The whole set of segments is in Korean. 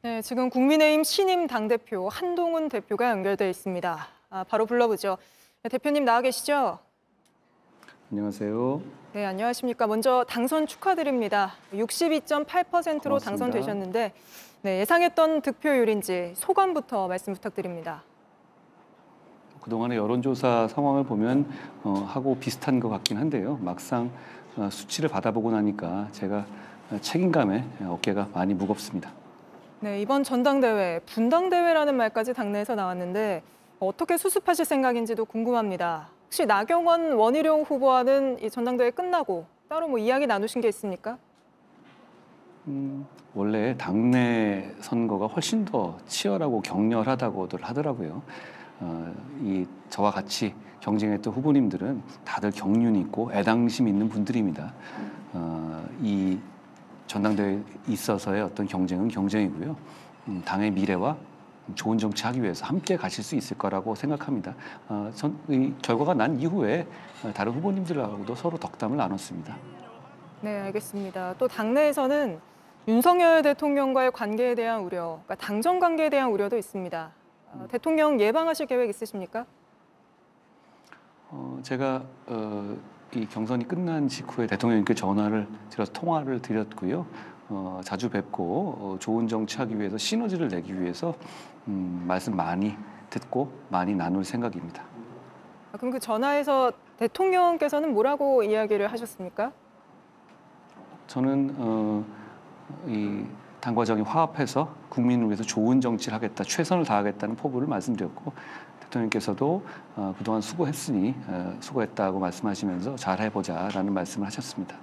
네, 지금 국민의힘 신임 당대표 한동훈 대표가 연결돼 있습니다. 바로 불러보죠. 네, 대표님 나와 계시죠? 안녕하세요. 네, 안녕하십니까. 먼저 당선 축하드립니다. 62.8%로 고맙습니다. 당선되셨는데 네, 예상했던 득표율인지 소감부터 말씀 부탁드립니다. 그동안의 여론조사 상황을 보면 하고 비슷한 것 같긴 한데요. 막상 수치를 받아보고 나니까 제가 책임감에 어깨가 많이 무겁습니다. 네, 이번 전당대회, 분당대회라는 말까지 당내에서 나왔는데 어떻게 수습하실 생각인지도 궁금합니다. 혹시 나경원, 원희룡 후보와는 이 전당대회 끝나고 따로 뭐 이야기 나누신 게 있습니까? 원래 당내 선거가 훨씬 더 치열하고 격렬하다고들 하더라고요. 저와 같이 경쟁했던 후보님들은 다들 경륜이 있고 애당심 있는 분들입니다. 이 전당대회에 있어서의 어떤 경쟁은 경쟁이고요. 당의 미래와 좋은 정치하기 위해서 함께 가실 수 있을 거라고 생각합니다. 이 결과가 난 이후에 다른 후보님들하고도 서로 덕담을 나눴습니다. 네, 알겠습니다. 또 당내에서는 윤석열 대통령과의 관계에 대한 우려, 그러니까 당정 관계에 대한 우려도 있습니다. 대통령 예방하실 계획 있으십니까? 제가 이 경선이 끝난 직후에 대통령님께 전화를 드려서 통화를 드렸고요. 자주 뵙고 좋은 정치하기 위해서 시너지를 내기 위해서 말씀 많이 듣고 많이 나눌 생각입니다. 그럼 그 전화에서 대통령께서는 뭐라고 이야기를 하셨습니까? 저는 이 당과 정이 화합해서 국민을 위해서 좋은 정치를 하겠다, 최선을 다하겠다는 포부를 말씀드렸고 대통령께서도 그동안 수고했으니 수고했다고 말씀하시면서 잘해보자라는 말씀을 하셨습니다.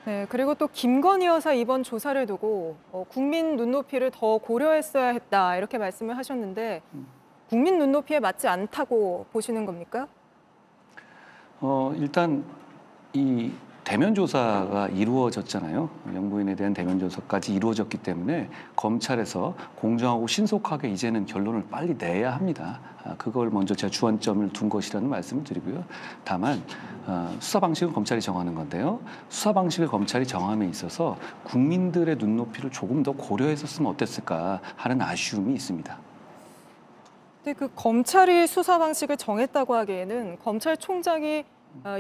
네, 그리고 또 김건희 여사 이번 조사를 두고 국민 눈높이를 더 고려했어야 했다 이렇게 말씀을 하셨는데 국민 눈높이에 맞지 않다고 보시는 겁니까? 일단 이 대면 조사가 이루어졌잖아요. 영부인에 대한 대면 조사까지 이루어졌기 때문에 검찰에서 공정하고 신속하게 이제는 결론을 빨리 내야 합니다. 그걸 먼저 제가 주안점을 둔 것이라는 말씀을 드리고요. 다만 수사 방식은 검찰이 정하는 건데요. 수사 방식을 검찰이 정함에 있어서 국민들의 눈높이를 조금 더 고려했었으면 어땠을까 하는 아쉬움이 있습니다. 근데 그 검찰이 수사 방식을 정했다고 하기에는 검찰총장이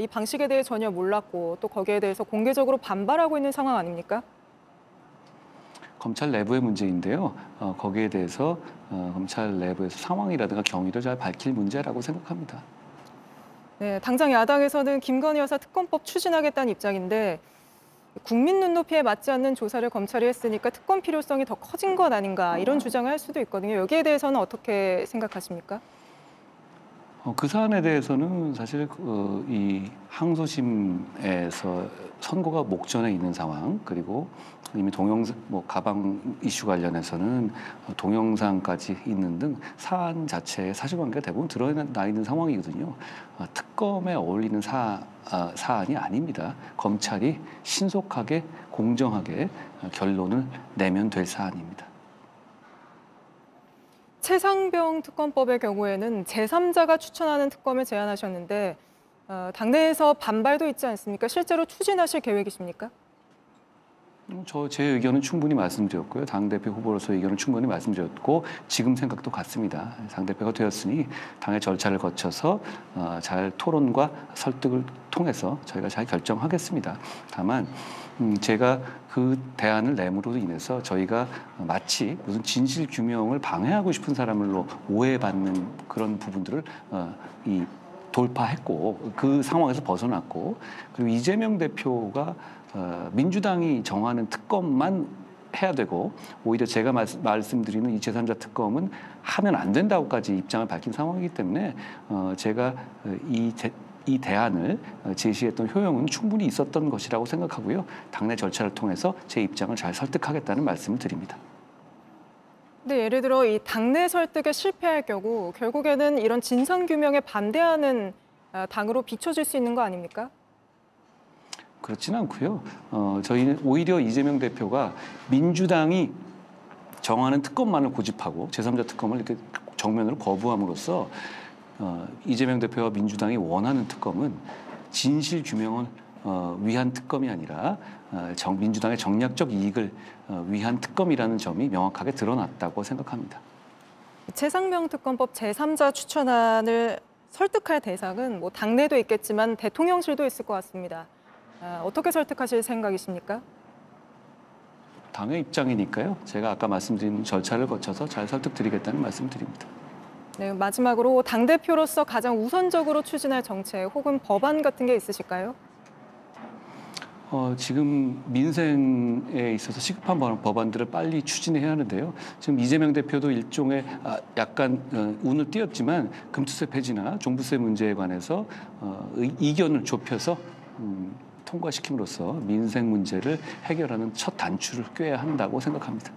이 방식에 대해 전혀 몰랐고 또 거기에 대해서 공개적으로 반발하고 있는 상황 아닙니까? 검찰 내부의 문제인데요. 거기에 대해서 검찰 내부에서 상황이라든가 경위를 잘 밝힐 문제라고 생각합니다. 네, 당장 야당에서는 김건희 여사 특검법 추진하겠다는 입장인데 국민 눈높이에 맞지 않는 조사를 검찰이 했으니까 특검 필요성이 더 커진 것 아닌가 이런 주장을 할 수도 있거든요. 여기에 대해서는 어떻게 생각하십니까? 그 사안에 대해서는 사실 이 항소심에서 선고가 목전에 있는 상황 그리고 이미 동영상 가방 이슈 관련해서는 동영상까지 있는 등 사안 자체의 사실관계가 대부분 드러나 있는 상황이거든요. 특검에 어울리는 사안이 아닙니다. 검찰이 신속하게 공정하게 결론을 내면 될 사안입니다. 최상병 특검법의 경우에는 제3자가 추천하는 특검을 제안하셨는데 당내에서 반발도 있지 않습니까? 실제로 추진하실 계획이십니까? 제 의견은 충분히 말씀드렸고요. 당대표 후보로서 의견은 충분히 말씀드렸고 지금 생각도 같습니다. 당대표가 되었으니 당의 절차를 거쳐서 잘 토론과 설득을 통해서 저희가 잘 결정하겠습니다. 다만 제가 그 대안을 내므로 인해서 저희가 마치 무슨 진실 규명을 방해하고 싶은 사람으로 오해받는 그런 부분들을 돌파했고 그 상황에서 벗어났고 그리고 이재명 대표가 민주당이 정하는 특검만 해야 되고 오히려 제가 말씀드리는 이 제3자 특검은 하면 안 된다고까지 입장을 밝힌 상황이기 때문에 제가 이 대안을 제시했던 효용은 충분히 있었던 것이라고 생각하고요. 당내 절차를 통해서 제 입장을 잘 설득하겠다는 말씀을 드립니다. 근데 예를 들어 이 당내 설득에 실패할 경우 결국에는 이런 진상규명에 반대하는 당으로 비춰질 수 있는 거 아닙니까? 그렇지는 않고요. 저희는 오히려 이재명 대표가 민주당이 정하는 특검만을 고집하고 제3자 특검을 이렇게 정면으로 거부함으로써 이재명 대표와 민주당이 원하는 특검은 진실 규명을 위한 특검이 아니라 민주당의 정략적 이익을 위한 특검이라는 점이 명확하게 드러났다고 생각합니다. 최상병 특검법 제3자 추천안을 설득할 대상은 뭐 당내도 있겠지만 대통령실도 있을 것 같습니다. 어떻게 설득하실 생각이십니까? 당의 입장이니까요. 제가 아까 말씀드린 절차를 거쳐서 잘 설득드리겠다는 말씀드립니다. 네, 마지막으로 당대표로서 가장 우선적으로 추진할 정책 혹은 법안 같은 게 있으실까요? 지금 민생에 있어서 시급한 법안들을 빨리 추진해야 하는데요. 지금 이재명 대표도 일종의 약간 운을 띄었지만 금투세 폐지나 종부세 문제에 관해서 이견을 좁혀서 통과시킴으로써 민생 문제를 해결하는 첫 단추를 꿰야 한다고 생각합니다.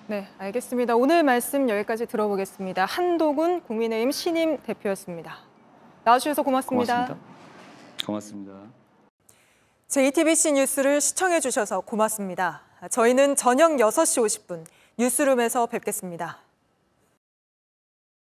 네, 알겠습니다. 오늘 말씀 여기까지 들어보겠습니다. 한도군 국민의힘 신임 대표였습니다. 나와주셔서 고맙습니다. 고맙습니다. JTBC 뉴스를 시청해 주셔서 고맙습니다. 저희는 저녁 6시 50분 뉴스룸에서 뵙겠습니다.